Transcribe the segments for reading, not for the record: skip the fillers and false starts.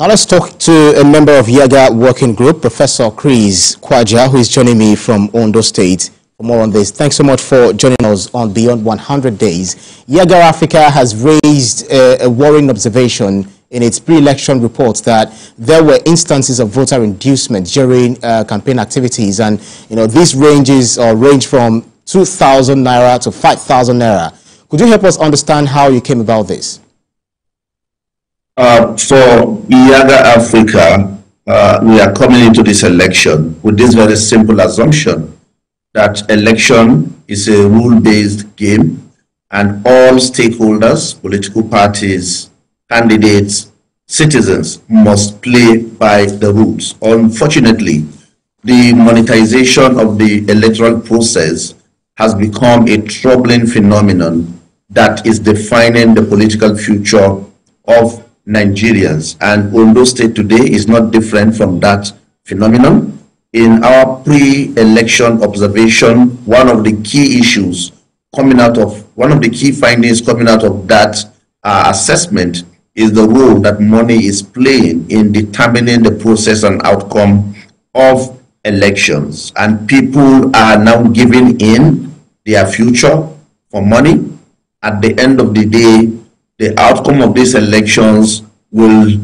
Now let's talk to a member of Yaga Working Group, Professor Chris Kwaja, who is joining me from Ondo State. For more on this, thanks so much for joining us on Beyond 100 Days. Yaga Africa has raised a worrying observation in its pre-election report that there were instances of voter inducement during campaign activities, and these range from 2,000 naira to 5,000 naira. Could you help us understand how you came about this? For Yaga Africa, we are coming into this election with this very simple assumption that election is a rule-based game and all stakeholders, political parties, candidates, citizens must play by the rules. Unfortunately, the monetization of the electoral process has become a troubling phenomenon that is defining the political future of Nigerians, and Ondo State today is not different from that phenomenon. In our pre-election observation, one of the key findings coming out of that assessment is the role that money is playing in determining the process and outcome of elections, and people are now giving in their future for money. At the end of the day, the outcome of these elections will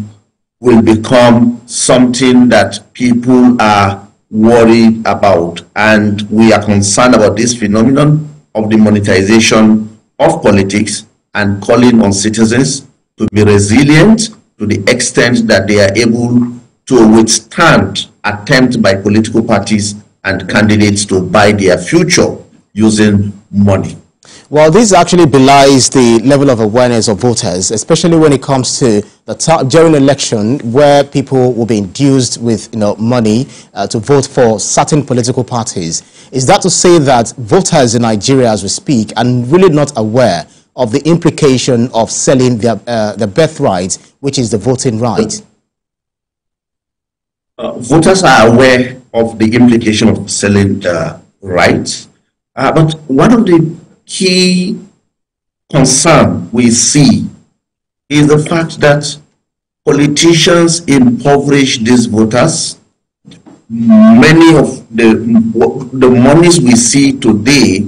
become something that people are worried about, and we are concerned about this phenomenon of the monetization of politics and calling on citizens to be resilient to the extent that they are able to withstand attempts by political parties and candidates to buy their future using money. Well, this actually belies the level of awareness of voters, especially when it comes to the time during election where people will be induced with money to vote for certain political parties. Is that to say that voters in Nigeria, as we speak, are really not aware of the implication of selling their birthright, which is the voting right? Voters are aware of the implication of selling rights, but one of the key concern we see is the fact that politicians impoverish these voters. Many of the monies we see today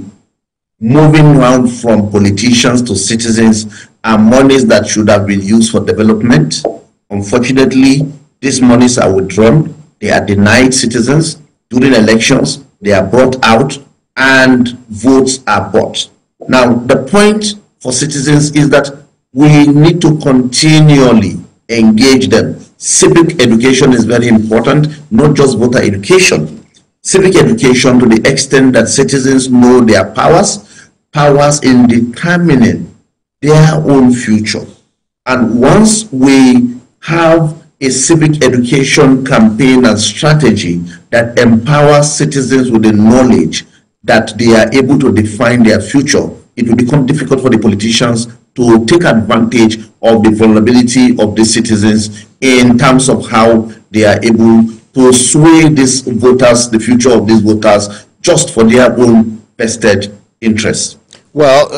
moving around from politicians to citizens are monies that should have been used for development. Unfortunately, these monies are withdrawn. They are denied citizens during elections. They are brought out and votes are bought. Now, the point for citizens is that we need to continually engage them. Civic education is very important, not just voter education. Civic education to the extent that citizens know their powers in determining their own future. And once we have a civic education campaign and strategy that empowers citizens with the knowledge that they are able to define their future, it will become difficult for the politicians to take advantage of the vulnerability of the citizens in terms of how they are able to sway these voters, the future of these voters, just for their own vested interests. Well,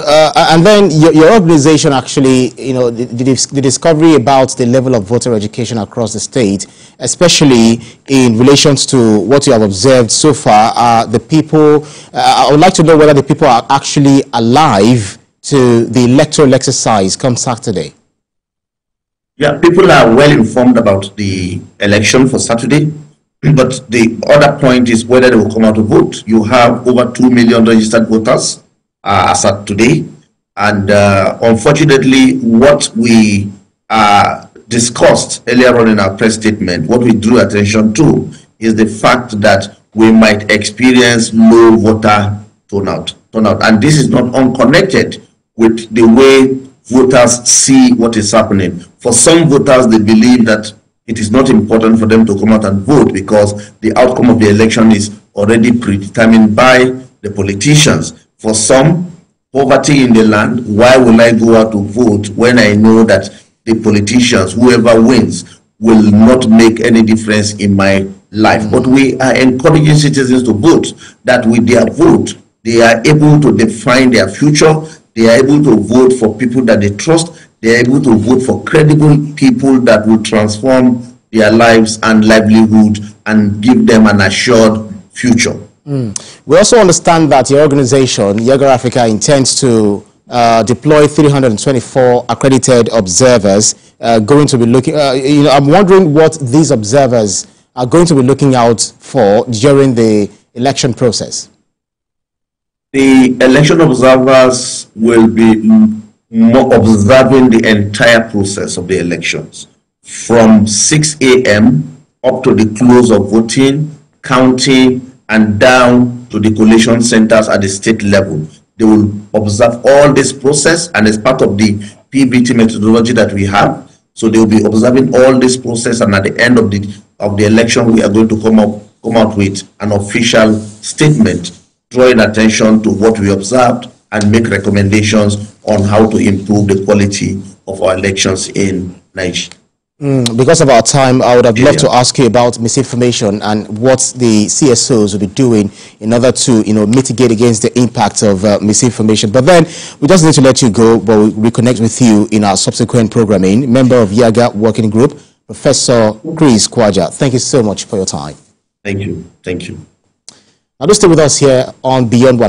and then your organization actually, the discovery about the level of voter education across the state, especially in relation to what you have observed so far, are the people, I would like to know whether the people are actually alive to the electoral exercise come Saturday. Yeah, people are well informed about the election for Saturday, but the other point is whether they will come out to vote. You have over 2 million registered voters as at today, and unfortunately what we discussed earlier on in our press statement, what we drew attention to is the fact that we might experience low voter turnout, and this is not unconnected with the way voters see what is happening. For some voters, they believe that it is not important for them to come out and vote because the outcome of the election is already predetermined by the politicians. For some, poverty in the land, why will I go out to vote when I know that the politicians, whoever wins, will not make any difference in my life? But we are encouraging citizens to vote, that with their vote, they are able to define their future, they are able to vote for people that they trust, they are able to vote for credible people that will transform their lives and livelihood and give them an assured future. We also understand that your organization, Yaga Africa, intends to deploy 324 accredited observers going to be looking, I'm wondering what these observers are going to be looking out for during the election process. The election observers will be observing the entire process of the elections from 6 a.m. up to the close of voting, counting, and down to the collation centers at the state level. They will observe all this process, and as part of the PVT methodology that we have, so they will be observing all this process, and at the end of the election, we are going to come out with an official statement drawing attention to what we observed and make recommendations on how to improve the quality of our elections in Nigeria. Because of our time, I would have loved to ask you about misinformation and what the CSOs will be doing in order to, mitigate against the impact of misinformation. But then we just need to let you go, but we'll reconnect with you in our subsequent programming. Member of Yaga Working Group, Professor Chris Kwaja. Thank you so much for your time. Thank you. Thank you. Now, do stay with us here on Beyond One.